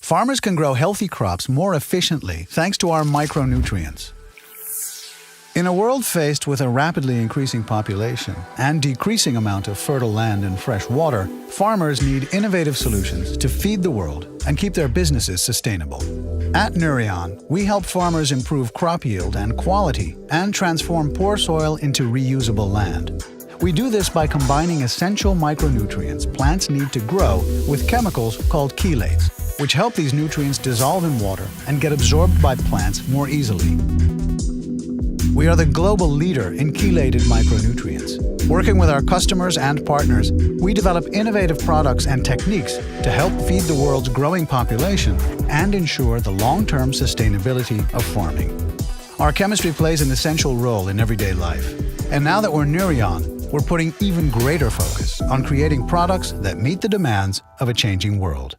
Farmers can grow healthy crops more efficiently thanks to our micronutrients. In a world faced with a rapidly increasing population and decreasing amount of fertile land and fresh water, farmers need innovative solutions to feed the world and keep their businesses sustainable. At Nouryon, we help farmers improve crop yield and quality and transform poor soil into reusable land. We do this by combining essential micronutrients plants need to grow with chemicals called chelates, which help these nutrients dissolve in water and get absorbed by plants more easily. We are the global leader in chelated micronutrients. Working with our customers and partners, we develop innovative products and techniques to help feed the world's growing population and ensure the long-term sustainability of farming. Our chemistry plays an essential role in everyday life. And now that we're Nouryon, we're putting even greater focus on creating products that meet the demands of a changing world.